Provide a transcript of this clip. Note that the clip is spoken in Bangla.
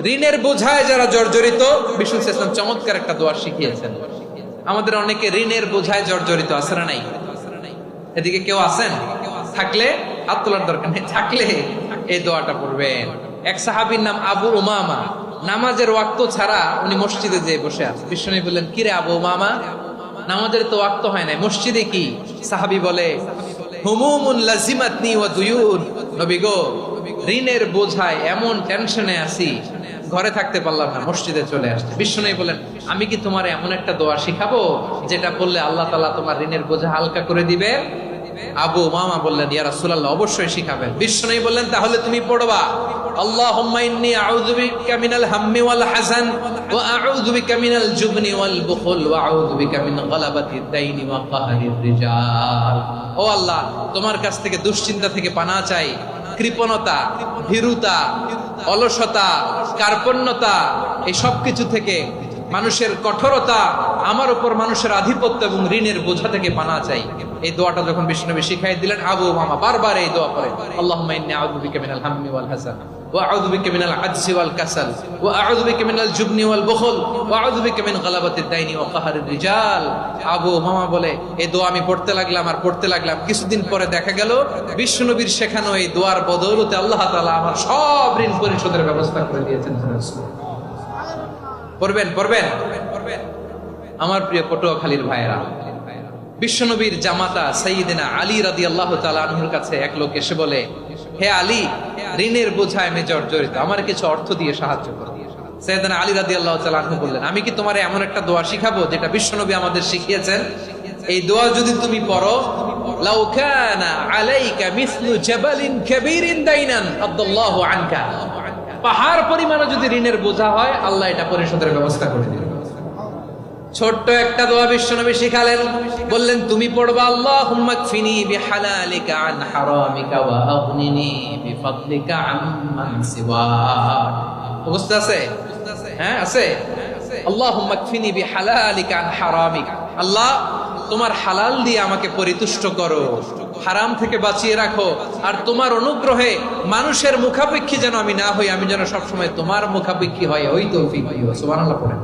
ঋণের বোঝায় যারা জর্জরিত, বিষ্ণু ইসলাম চমৎকার একটা দোয়া শিখিয়েছেন। আমাদের অনেকে ঋণের বোঝায় জর্জরিত, আছে না নাই? এদিকে কেউ আছেন? থাকলে হাত তোলার দরকার নেই, থাকলে এই দোয়াটা পড়বেন। এক সাহাবীর নাম আবু উমামা, নামাজের ওয়াক্ত ছাড়া উনি মসজিদে যেয়ে বসে আছে। বিষ্ণু বললেন, কিরে আবু উমামা, নামাজের তো ওয়াক্ত হয় নাই, মসজিদে কি? সাহাবী বলে, হুমুমুন লাজিমাতনি ওয়া দুয়ুন। নবী গো, ঋণের বোঝায় এমন টেনশনে আছি, ঘরে থাকতে পারলাম না, মসজিদে চলে আসছে। বিষ্ণু বলেন, আমি কি তোমার এমন একটা দোয়া শিখাবো যেটা বললে আল্লাহ তাআলা তোমার ঋণের বোঝা হালকা করে দিবে? আবু উমামা বললেন, ইয়া রাসূলুল্লাহ, অবশ্যই শিখাবেন। বিষ্ণু বললেন, তাহলে তুমি পড়বা, আল্লাহুম্মা ইন্নী আউযু বিকা মিনাল হাম্মি ওয়াল হাযান ওয়া আউযু বিকা মিনাল জুবনি ওয়াল বুখল ওয়া আউযু বিকা মিন গালাবাতিদ দাইনি ওয়া কাহরির রিজাল। ও আল্লাহ, তোমার কাছ থেকে দুশ্চিন্তা থেকে পানাহ চাই, কৃপণতা, ভীরুতা, অলসতা, কার্পণ্যতা, এই সব কিছু থেকে, মানুষের কঠোরতা, আমার উপর মানুষের আধিপত্য এবং ঋণের বোঝা থেকে পানাহ চাই। এই দোয়াটা যখন বিষ্ণু শিখাই দিলেন, আবু উমামা বারবার এই দোয়া পড়ে, আল্লাহুম্মা ইন্নী আউযু বিকা মিনাল হাম্মি ওয়াল হাযান ওয়া আউযু বিকা মিনাল আজজি ওয়াল কাসাল ওয়া আউযু বিকা মিনাল জুবনি ওয়াল বুখল ওয়া আউযু বিকা মিন গালাবাতিদ দাইনি ওয়া কাহরির রিজাল। আবু উমামা বলে, এই দোয়া আমি পড়তে লাগলাম আর পড়তে লাগলাম। কিছুদিন পরে দেখা গেল বিষ্ণু নবীর শেখানো এই দোয়ার বদৌলতে আল্লাহ তাআলা আমার সব ঋণ পরিশোধের ব্যবস্থা করে দিয়েছেন। পড়বেন পড়বেন আমার প্রিয় পটুয়াখালীর ভাইয়েরা, বিশ্বনবীর জামাতা সাইয়্যিদিনা আলী রাদিয়াল্লাহু তাআলা আনহুর কাছে এক লোক এসে বলে, হে আলী, ঋণের বোঝায় আমি জর্জরিত, আমার কিছু অর্থ দিয়ে সাহায্য করো। সাইয়্যিদিনা আলী রাদিয়াল্লাহু তাআলা আনহু বললেন, আমি কি তোমার এমন একটা দোয়া শিখাবো যেটা বিশ্বনবী আমাদের শিখিয়েছেন? এই দোয়া যদি তুমি পড়ো, লাউ কানা আলাইকা মিসলু জাবালিন কাবীরিন দাইনান আদাল্লাহু আনকা, পাহাড় পরিমাণ যদি ঋণের বোঝা হয়, আল্লাহ এটা পরিশোধের ব্যবস্থা করে দিবেন। ছোট্ট একটা দোয়া বিশ্বনবী শিখালেন, বললেন, তুমি পড়বা, আল্লাহুম্মা কফিনি বিহালালিকা আন হারামিকা ওয়া আগনিনি বিফাদলিকা আম্মান সিওয়াক। বুঝতে আছে? হ্যাঁ, আছে। আল্লাহুম্মা কফিনি বিহালালিকা আন হারামিকা, আল্লাহ তোমার হালাল দিয়ে আমাকে পরিতুষ্ট করো, হারাম থেকে বাঁচিয়ে রাখো, আর তোমার অনুগ্রহে মানুষের মুখাপেক্ষী যেন আমি না হই, আমি যেন সবসময় তোমার মুখাপেক্ষী হয়, ওই তৌফিক দিও। সুবহানাল্লাহ পড়েন।